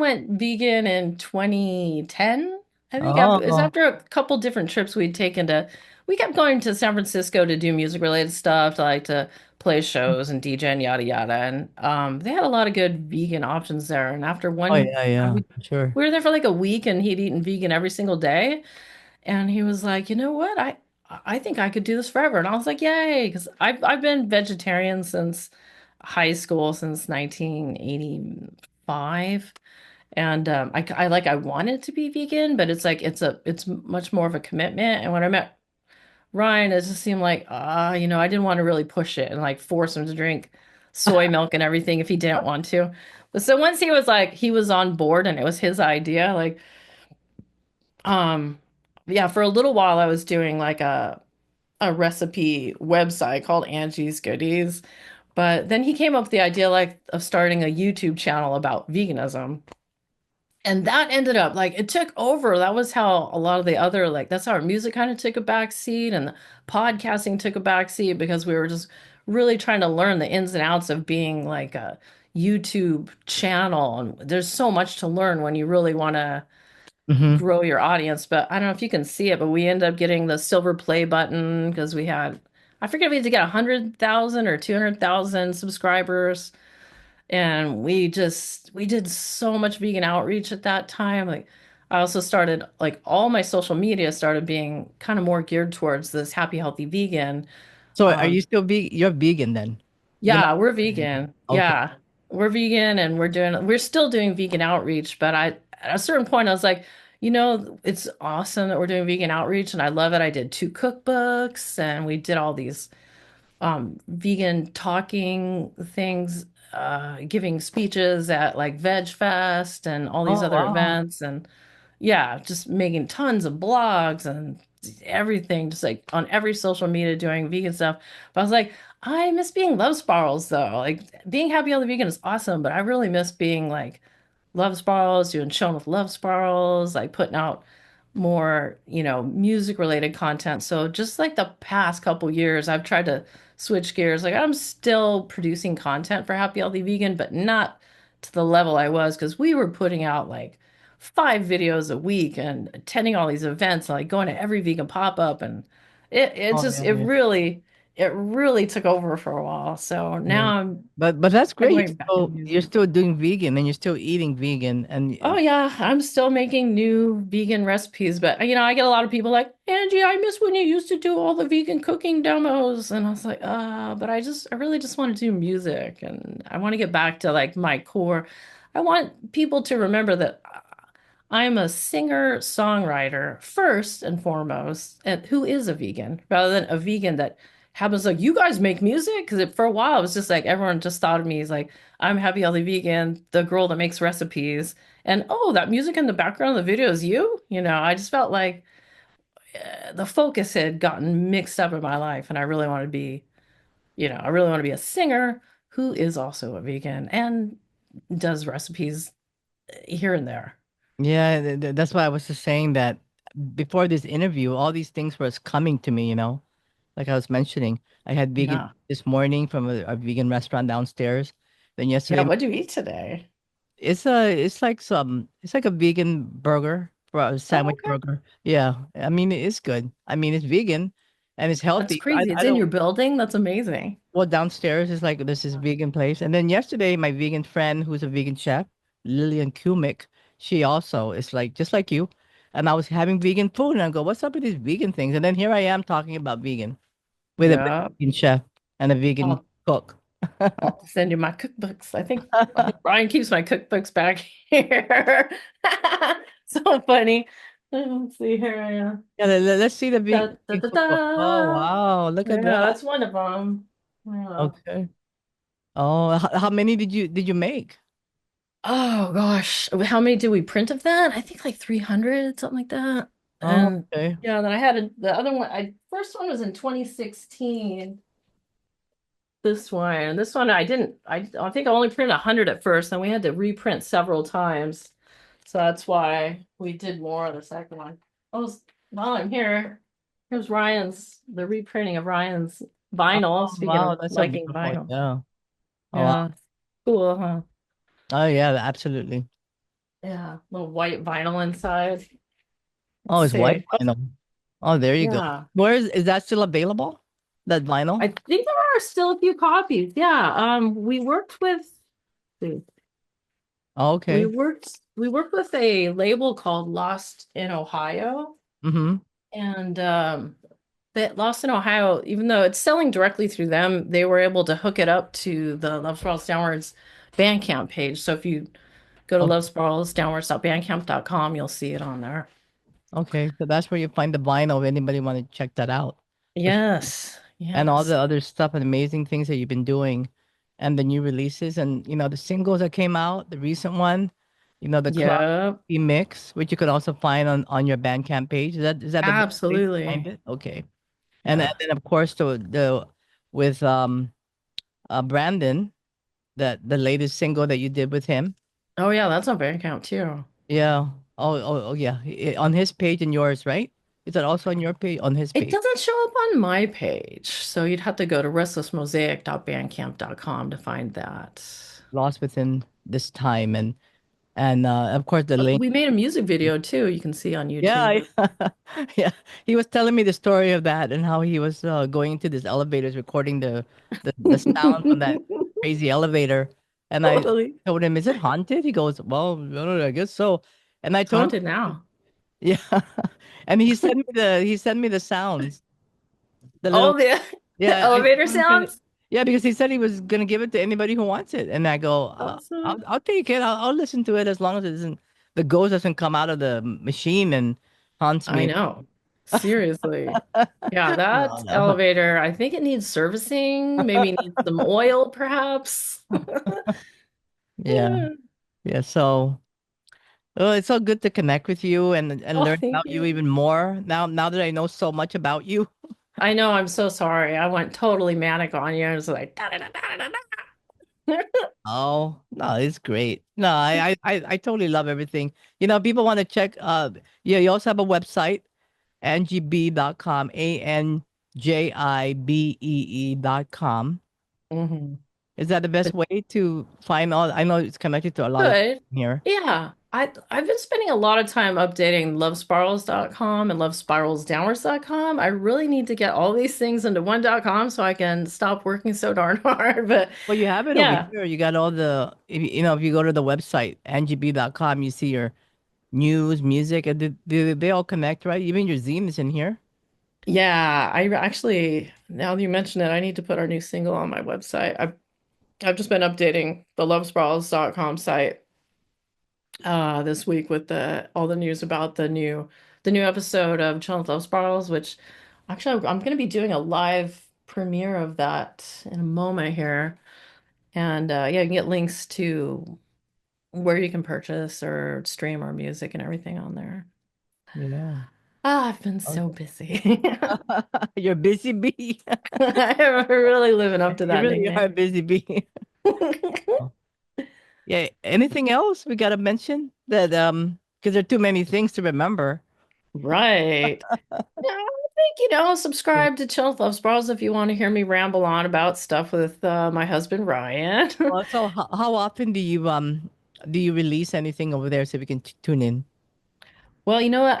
went vegan in 2010. I think it was Oh, after a couple different trips we kept going to San Francisco to do music related stuff, to play shows and DJ and yada yada. And they had a lot of good vegan options there. And after oh one, yeah, yeah, we sure. we were there for like a week, and he'd eaten vegan every single day. And he was like, you know what? I think I could do this forever. And I was like, yay, because I've been vegetarian since high school, since 1985. And I wanted to be vegan, but it's like it's much more of a commitment. And when I met Ryan, it just seemed like I didn't want to really push it and like force him to drink soy milk and everything if he didn't want to. But so once he was on board and it was his idea, like um yeah, for a little while I was doing like a recipe website called Angie's Goodies. But then he came up with the idea like of starting a YouTube channel about veganism. And that ended up like it took over. That was how a lot of the other like that's how our music kind of took a back seat and the podcasting took a back seat because we were just really trying to learn the ins and outs of being like a YouTube channel. And there's so much to learn when you really want to Hmm. grow your audience. But I don't know if you can see it, but we ended up getting the silver play button because I forget if we had to get 100,000 or 200,000 subscribers. And we did so much vegan outreach at that time. Like I also started like all my social media started being kind of more geared towards this happy, healthy vegan. So are Um, you still you're vegan then? You're not yeah, we're vegetarian. vegan. Okay. Yeah. we're vegan and we're still doing vegan outreach, but at a certain point I was like, it's awesome that we're doing vegan outreach and I love it. I did 2 cookbooks and we did all these vegan talking things, giving speeches at like Veg Fest and all these Oh, other wow. events. And yeah, just making tons of blogs and everything, just like on every social media doing vegan stuff. But I was like, I miss being Love Sparrows though. Like being happy on the vegan is awesome, but I really miss being like Love Sparrows, doing Shown with Love Sparrows, like putting out more, music related content. So just like the past couple years, I've tried to switch gears. Like I'm still producing content for Happy Healthy Vegan, but not to the level I was because we were putting out like 5 videos a week and attending all these events, like going to every vegan pop-up and it Oh, just yeah, yeah. it really took over for a while. So Yeah. now I'm But that's great. segueing back into You're music. still doing vegan and you're still eating vegan and Oh yeah, I'm still making new vegan recipes, but I get a lot of people like, Angie, I miss when you used to do all the vegan cooking demos. And I was like, but I really just want to do music and I want to get back to like my core. I want people to remember that I'm a singer-songwriter first and foremost, and who is a vegan, rather than a vegan that happens like you guys make music. Because for a while it was just like everyone just thought of me as like I'm happy healthy vegan, the girl that makes recipes, and oh, that music in the background of the video is you. I just felt like the focus had gotten mixed up in my life, and I really want to be a singer who is also a vegan and does recipes here and there. yeah, that's why I was just saying that before this interview, all these things was coming to me, like I was mentioning. I had vegan Yeah. this morning from a vegan restaurant downstairs. Then Yeah, yesterday, what do you eat today? it's like a vegan burger for a Oh, sandwich okay. burger. Yeah, I mean it's good. I mean it's vegan and it's That's healthy. crazy. It's I in don't. your building. That's amazing. Well, downstairs is like this is vegan place. And then yesterday, my vegan friend who's a vegan chef, Lillian Kumick, she also is like just like you. And I was having vegan food and I go, what's up with these vegan things? And then here I am talking about vegan with a Yeah. vegan chef and a vegan I'll cook. I'll have to send you my cookbooks. I think Ryan keeps my cookbooks back here. So funny. Let's see here. Yeah, let's see the Da, vegan da, da, cookbook. Oh, da. wow, look at Yeah, that. that's one of them. Yeah. Okay. Oh, how many did you make? Oh gosh, how many did we print of that? I think like 300, something like that. Oh, And okay. yeah, then the other one. First one was in 2016. This one, and this one I didn't. I think I only printed 100 at first, and we had to reprint several times. So that's why we did more of the second one. While I'm here, here's the reprinting of Ryan's vinyl. Oh, Speaking wow, of that's so liking beautiful. vinyl. Yeah. Oh, wow. Yeah. Cool, huh? Oh, yeah, absolutely. Yeah. Little white vinyl inside. Oh, Let's it's white see. vinyl. Oh, there you go. Yeah. Where is that still available? That vinyl? I think there are still a few copies. Yeah. We worked with Oh, we okay. worked we worked with a label called Lost in Ohio. Mm-hmm. And that Lost in Ohio, even though it's selling directly through them, they were able to hook it up to the Love Spirals Downwards Bandcamp page. So if you go to Okay. lovespiralsdownwards.bandcamp.com, you'll see it on there. Okay. So that's where you find the vinyl if anybody want to check that out. For sure. Yes. And all the Yes. other stuff and amazing things that you've been doing and the new releases and the singles that came out, the recent one, the club Yep. mix, which you could also find on your Bandcamp page. Is that the best place to find Absolutely. it? Okay. And Yeah. then of course the with Brandon, the latest single that you did with him. Oh yeah, that's on Bandcamp too. Yeah. Oh, yeah. On his page and yours, right? Is that also on your page? On his It page. doesn't show up on my page, so you'd have to go to restlessmosaic.bandcamp.com to find that. Lost within this time and of course the link. We made a music video too, you can see on Yeah, YouTube. yeah. He was telling me the story of that and how he was going into this elevators recording the sound from that crazy elevator. And I Totally. told him, "Is it haunted?" He goes, "Well, I don't know, I guess so." And I It's told him, haunted now. "Yeah." And he sent me the sounds, the little Oh, the yeah. I elevator told him, sounds? Yeah, because he said he was gonna give it to anybody who wants it, and I go, Awesome. I'll take it. I'll listen to it as long as it doesn't the ghost doesn't come out of the machine and haunts I me. know. Seriously. Yeah, No, that no. elevator, I think it needs servicing, maybe needs some oil, perhaps. Yeah, yeah. So, oh, it's so good to connect with you and Oh, learn thank about you you. even more now that I know so much about you. I know, I'm so sorry. I went totally manic on you. I was like, da, da, da, da, da, da. Oh, no, it's great. No, I totally love everything. People want to check yeah, you also have a website, anjibee.com, ANJIBEE.com. Mhm. Is that the best way to find all? I know it's connected to a lot of Good. here. Yeah. I've been spending a lot of time updating lovespirals.com and lovespiralsdownwards.com. I really need to get all these things into one.com so I can stop working so darn hard. But Well, you have it over yeah. here. You got all the, if you go to the website, anjibee.com, you see your news, music, and they all connect, right? Even your zine is in here. Yeah, I actually, now that you mention it, I need to put our new single on my website. I've just been updating the lovespirals.com site this week with the all the news about the new episode of Children of Love Spirals, which actually I'm going to be doing a live premiere of that in a moment here. And yeah, you can get links to where you can purchase or stream our music and everything on there. Yeah. Ah, I've been Okay. so busy. You're busy bee. I'm really living up to You that really are a nickname. busy bee. Oh. Yeah. Anything else we gotta mention that because there are too many things to remember. Right. Yeah, I think, Yeah. subscribe to Chill with Love Sparrows if you want to hear me ramble on about stuff with my husband Ryan. Well, so how often do you release anything over there so we can tune in? Well, you know what?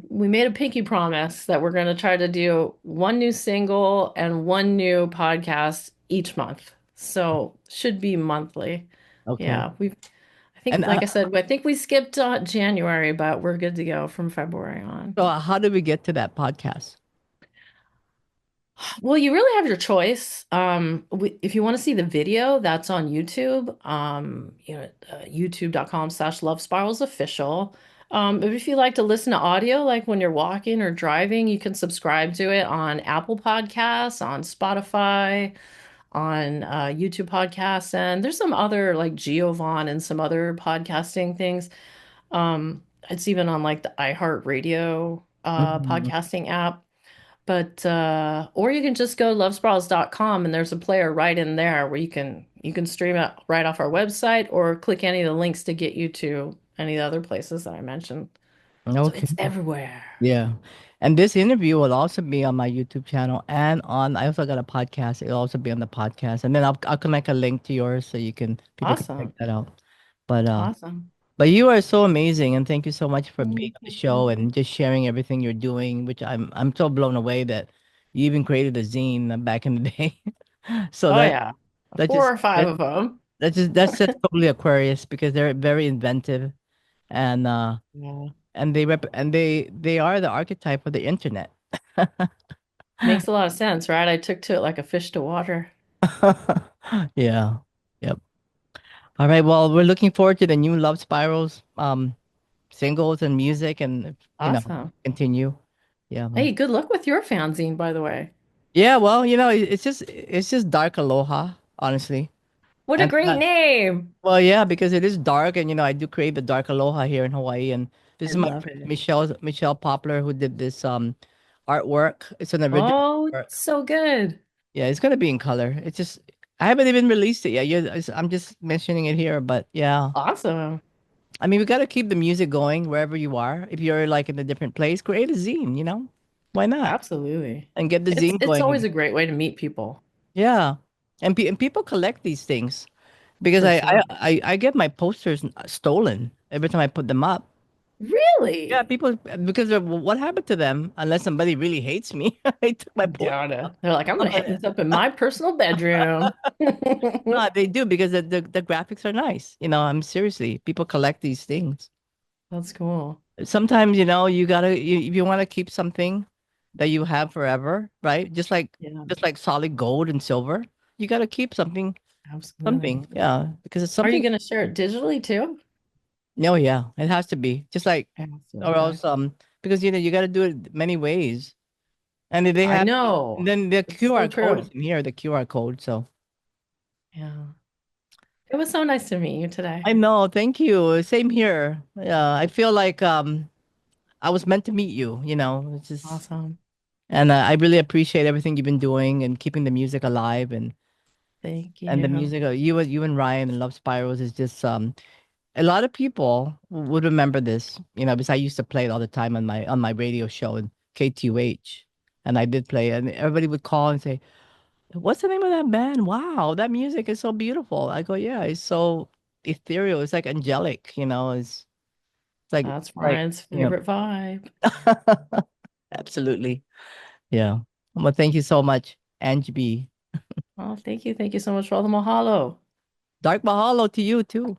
We made a pinky promise that we're going to try to do one new single and one new podcast each month. So should be monthly. Okay. Yeah, I think, And like I said, I think we skipped January, but we're good to go from February on. so how did we get to that podcast? Well, you really have your choice. If you want to see the video, that's on YouTube. YouTube.com/Love Spirals Official. But if you like to listen to audio, like when you're walking or driving, you can subscribe to it on Apple Podcasts, on Spotify, on YouTube Podcasts, and there's some other like Giovanni and some other podcasting things. It's even on like the iHeartRadio Mhm. podcasting app. But or you can just go lovesprawls.com and there's a player right in there where you can stream it right off our website or click any of the links to get you to any of the other places that I mentioned. So Okay. it's everywhere. Yeah. And this interview will also be on my YouTube channel and I also got a podcast. It'll also be on the podcast. And then I'll connect a link to yours so people can check Awesome. that out. But Awesome. you are so amazing and thank you so much for being Mm, on the thank you. show and just sharing everything you're doing, which I'm so blown away that you even created a zine back in the day. So Oh yeah. that Four just or five that of them. that's just totally Aquarius because they're very inventive and Yeah. they are the archetype of the internet. Makes a lot of sense, right? I took to it like a fish to water. Yeah. Yep. All right. Well, we're looking forward to the new Love Spirals singles and music and Awesome. continue. Yeah, man. Hey, good luck with your fanzine, by the way. Yeah, well, it's just dark aloha, honestly. What a And great name. well, yeah, because it is dark and I do create the dark aloha here in Hawaii and this I is my love friend it. Michelle Poplar who did this artwork. It's an original Oh, work. so good. Yeah, it's gonna be in color. It's just I haven't even released it yet. I'm just mentioning it here, but yeah. Awesome. I mean, we gotta keep the music going wherever you are. If you're like in a different place, create a zine, Why not? Absolutely. And get the It's zine it's going always again. a great way to meet people, Yeah. And people collect these things because for I I sure. I, I get my posters stolen every time I put them up. Yeah, Really? people because what happened to them unless somebody really hates me. I took my poster. Gotta. They're like, I'm gonna hang this up in my personal bedroom. No, they do because the graphics are nice. I'm seriously, people collect these things. That's cool. Sometimes, you if you want to keep something. that you have forever, right? Yeah, Just like solid gold and silver. You got to keep absolutely. something, yeah, because it's Are you something. going to share it digitally too? No, yeah, it has to be just like, Yeah, so, or okay. else because you got to do it many ways, and they I have, know. and then the It's so QR code is true. in here, the QR code. So Yeah. It was so nice to meet you today. I know, thank you. Same here. Yeah, I feel like I was meant to meet you. It's just, Awesome. and I really appreciate everything you've been doing and keeping the music alive Thank and the you. music. You and Ryan and Love Spirals is just a lot of people would remember this, because I used to play it all the time on my radio show in KTUH, and I did play it, and everybody would call and say, "What's the name of that band? Wow, that music is so beautiful." I go, "Yeah, it's so ethereal. It's like angelic, it's That's like Ryan's you know." favorite vibe. Absolutely, yeah. Well, thank you so much, Angie B. Oh, thank you. Thank you so much for all the mahalo. Dark Mahalo to you too.